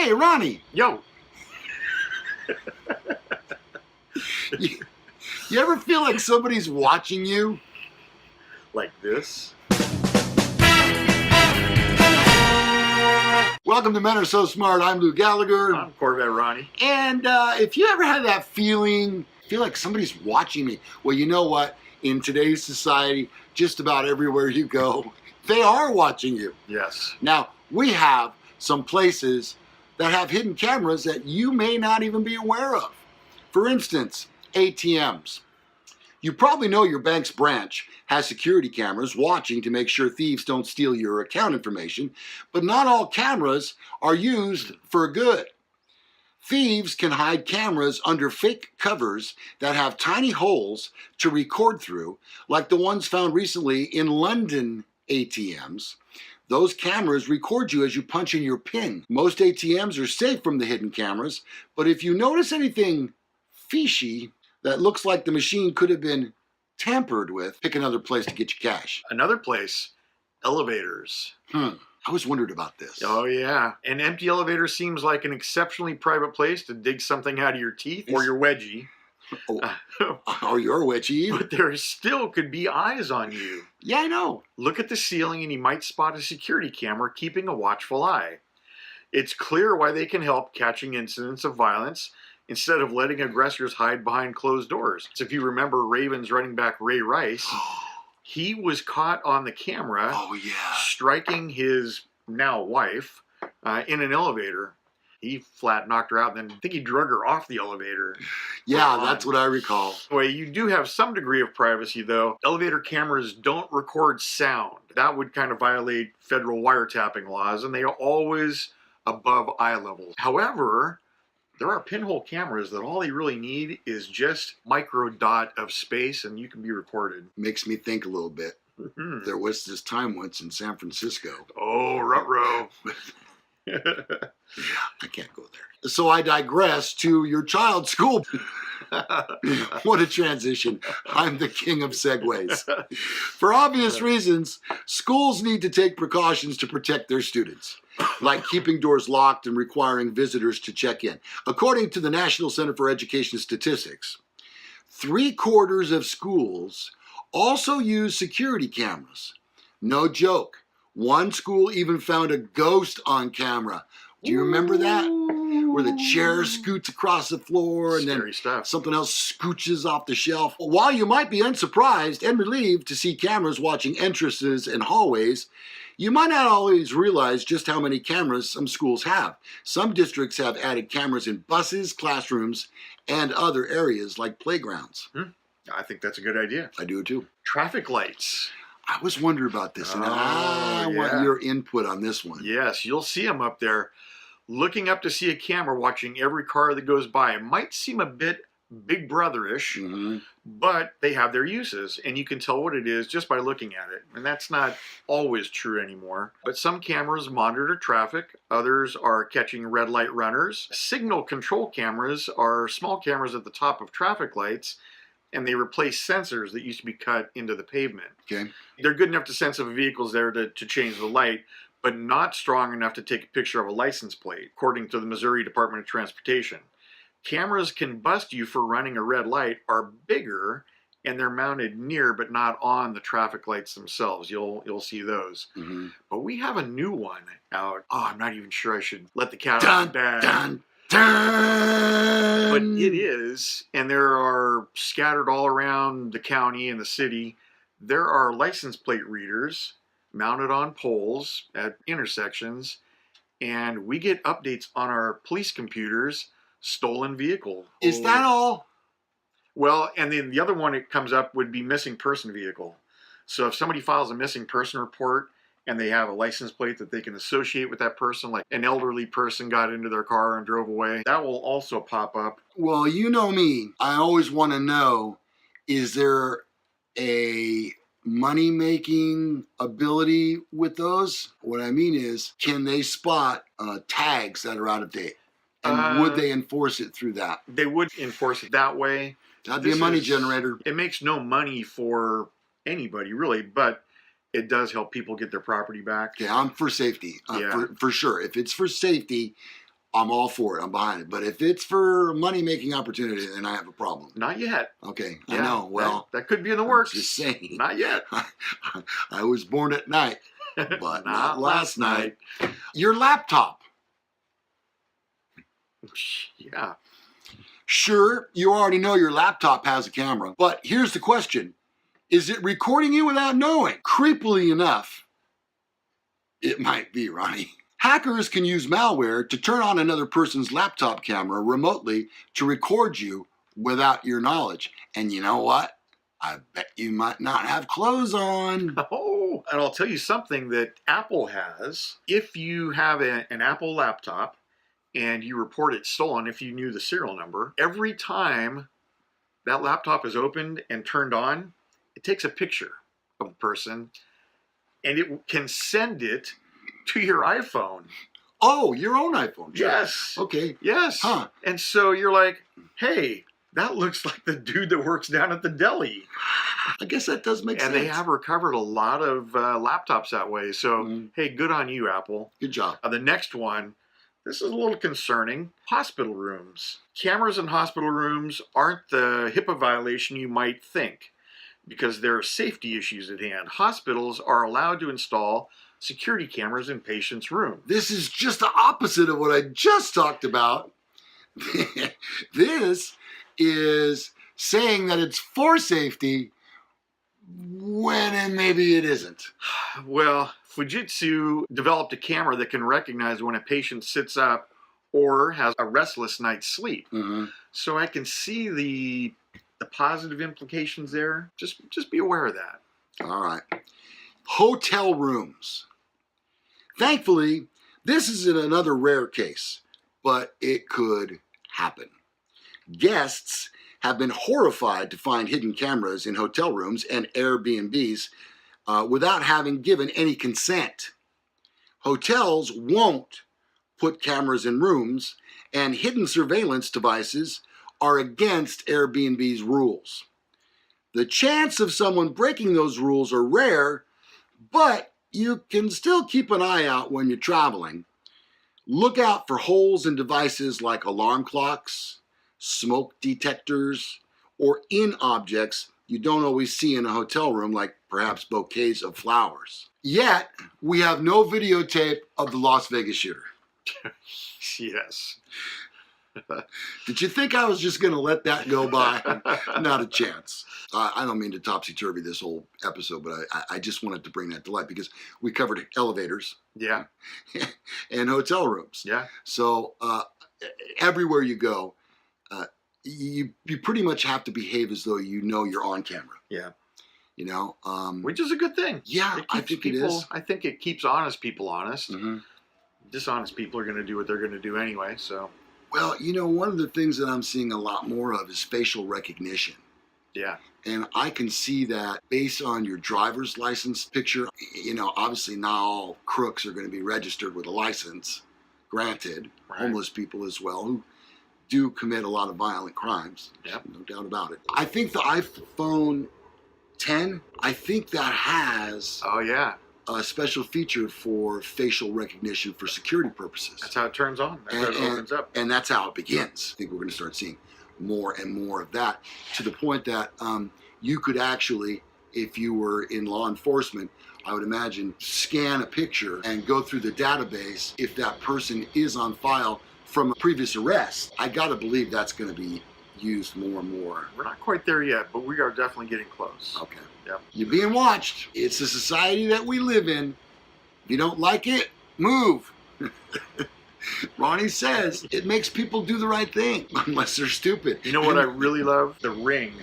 Hey, Ronnie. Yo. You ever feel like somebody's watching you? Like this? Welcome to Men Are So Smart. I'm Lou Gallagher. I'm Corvette Ronnie. And if you ever had that feeling, feel like somebody's watching me, well, you know what? In today's society, just about everywhere you go, they are watching you. Yes. Now, we have some places that have hidden cameras that you may not even be aware of. For instance, ATMs. You probably know your bank's branch has security cameras watching to make sure thieves don't steal your account information, but not all cameras are used for good. Thieves can hide cameras under fake covers that have tiny holes to record through, like the ones found recently in London ATMs. Those cameras record you as you punch in your PIN. Most ATMs are safe from the hidden cameras, but if you notice anything fishy that looks like the machine could have been tampered with, pick another place to get your cash. Another place, elevators. I always wondered about this. Oh, yeah. An empty elevator seems like an exceptionally private place to dig something out of your teeth or your wedgie. Or your wedgie. But there still could be eyes on you. Yeah, I know. Look at the ceiling and you might spot a security camera keeping a watchful eye. It's clear why they can help catching incidents of violence instead of letting aggressors hide behind closed doors. So if you remember Ravens running back Ray Rice, he was caught on the camera striking his now wife in an elevator. He flat knocked her out, and then I think he drug her off the elevator. Yeah, that's what I recall. Anyway, you do have some degree of privacy, though. Elevator cameras don't record sound. That would kind of violate federal wiretapping laws, and they are always above eye level. However, there are pinhole cameras that all they really need is just micro dot of space, and you can be recorded. Makes me think a little bit. There was this time once in San Francisco. Oh, ruh-roh. Yeah, I can't go there. So I digress to your child's school. What a transition. I'm the king of segues. For obvious reasons, schools need to take precautions to protect their students, like keeping doors locked and requiring visitors to check in. According to the National Center for Education Statistics, 3/4 of schools also use security cameras. No joke. One school even found a ghost on camera. Do you remember that? Where the chair scoots across the floor and then something else scooches off the shelf. While you might be unsurprised and relieved to see cameras watching entrances and hallways, you might not always realize just how many cameras some schools have. Some districts have added cameras in buses, classrooms, and other areas like playgrounds. I think that's a good idea. I do too. Traffic lights. I was wondering about this, and I want your input on this one. Yes, you'll see them up there. Looking up to see a camera watching every car that goes by. It might seem a bit Big Brother-ish, but they have their uses, and you can tell what it is just by looking at it. And that's not always true anymore. But some cameras monitor traffic. Others are catching red light runners. Signal control cameras are small cameras at the top of traffic lights, and they replace sensors that used to be cut into the pavement. Okay. They're good enough to sense if a vehicle's there to change the light, but not strong enough to take a picture of a license plate, according to the Missouri Department of Transportation. Cameras can bust you for running a red light are bigger, and they're mounted near but not on the traffic lights themselves. You'll see those. But we have a new one out. Oh, I'm not even sure I should let the cat out of the bag. But it is, and there are scattered all around the county and the city. There are license plate readers mounted on poles at intersections, and we get updates on our police computers, stolen vehicle. Is that all? Well, and then the other one that comes up would be missing person vehicle. So if somebody files a missing person report and they have a license plate that they can associate with that person, like an elderly person got into their car and drove away, that will also pop up. Well, you know me. I always want to know, is there a money-making ability with those? What I mean is, can they spot tags that are out of date? And would they enforce it through that? They would enforce it that way. That'd be a money generator. It makes no money for anybody, really, but it does help people get their property back. Yeah, I'm for safety. For sure. If it's for safety, I'm all for it. I'm behind it. But if it's for a money-making opportunity, then I have a problem. Not yet. Okay, Yeah, I know. Well, that could be in the works. I'm just saying. Not yet. I was born at night, but not last night. Your laptop. Yeah. Sure, you already know your laptop has a camera, but here's the question. Is it recording you without knowing? Creepily enough, it might be, Ronnie. Hackers can use malware to turn on another person's laptop camera remotely to record you without your knowledge. And you know what? I bet you might not have clothes on. Oh, and I'll tell you something that Apple has. If you have an Apple laptop and you report it stolen, if you knew the serial number, every time that laptop is opened and turned on, it takes a picture of the person and it can send it to your iPhone. Oh, your own iPhone. Sure. Yes. Okay. Yes. Huh. And so you're like, hey, that looks like the dude that works down at the deli. I guess that does make sense. And they have recovered a lot of laptops that way. So, hey, good on you, Apple. Good job. The next one, this is a little concerning. Hospital rooms. Cameras in hospital rooms aren't the HIPAA violation you might think, because there are safety issues at hand. Hospitals are allowed to install security cameras in patients' rooms. This is just the opposite of what I just talked about. This is saying that it's for safety when maybe it isn't. Well, Fujitsu developed a camera that can recognize when a patient sits up or has a restless night's sleep. So I can see the positive implications there. Just be aware of that. All right. Hotel rooms. Thankfully, this is another rare case, but it could happen. Guests have been horrified to find hidden cameras in hotel rooms and Airbnbs without having given any consent. Hotels won't put cameras in rooms, and hidden surveillance devices are against Airbnb's rules. The chance of someone breaking those rules are rare, but you can still keep an eye out when you're traveling. Look out for holes in devices like alarm clocks, smoke detectors, or in objects you don't always see in a hotel room, like perhaps bouquets of flowers. Yet, we have no videotape of the Las Vegas shooter. Yes. Did you think I was just going to let that go by? Not a chance. I don't mean to topsy-turvy this whole episode, but I just wanted to bring that to light because we covered elevators. Yeah. And hotel rooms. Yeah. So everywhere you go, you pretty much have to behave as though you know you're on camera. Yeah. You know? Which is a good thing. Yeah, I think it is. I think it keeps honest people honest. Dishonest people are going to do what they're going to do anyway, so... Well, you know, one of the things that I'm seeing a lot more of is facial recognition. Yeah. And I can see that based on your driver's license picture. You know, obviously not all crooks are going to be registered with a license. Granted, Right. homeless people as well who do commit a lot of violent crimes. Yep. No doubt about it. I think the iPhone 10, I think that has Oh, yeah. a special feature for facial recognition for security purposes. That's how it turns on. That's how it opens up. And that's how it begins. I think we're going to start seeing more and more of that, to the point that you could actually, if you were in law enforcement, I would imagine, scan a picture and go through the database if that person is on file from a previous arrest. I got to believe that's going to be used more and more. We're not quite there yet, but we are definitely getting close. Okay. Yep. You're being watched. It's the society that we live in. If you don't like it, move. Ronnie says it makes people do the right thing, unless they're stupid. You know what I really love? The ring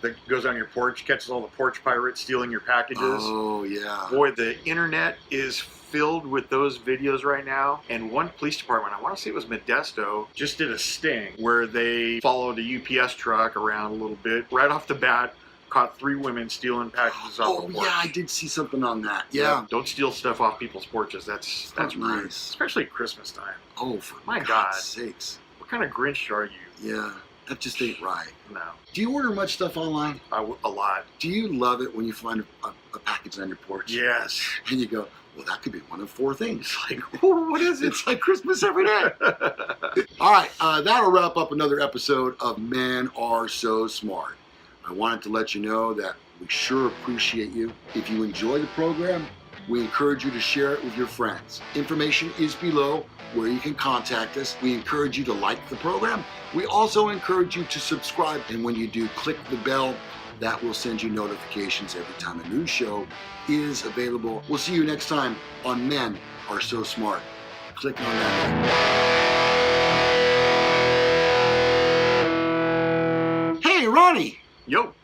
that goes on your porch, catches all the porch pirates stealing your packages. Oh, yeah. Boy, the internet is filled with those videos right now. And one police department, I want to say it was Modesto, just did a sting where they followed a UPS truck around a little bit. Right off the bat, caught 3 women stealing packages off the porch. Yeah, I did see something on that. Yeah. Don't steal stuff off people's porches. That's That's rude. nice. Especially at Christmas time. Oh, for My God's God. sakes. What kind of Grinch are you? Yeah. That just ain't right. No, Do you order much stuff online? a lot. Do you love it when you find a package on your porch? Yes. And you go, well, that could be one of 4 things. Like, oh, what is it? It's like Christmas every day. All right, that'll wrap up another episode of Men Are So Smart. I wanted to let you know that we sure appreciate you. If you enjoy the program, we encourage you to share it with your friends. Information is below where you can contact us. We encourage you to like the program. We also encourage you to subscribe. And when you do, click the bell. That will send you notifications every time a new show is available. We'll see you next time on Men Are So Smart. Click on that. Hey, Ronnie. Yo.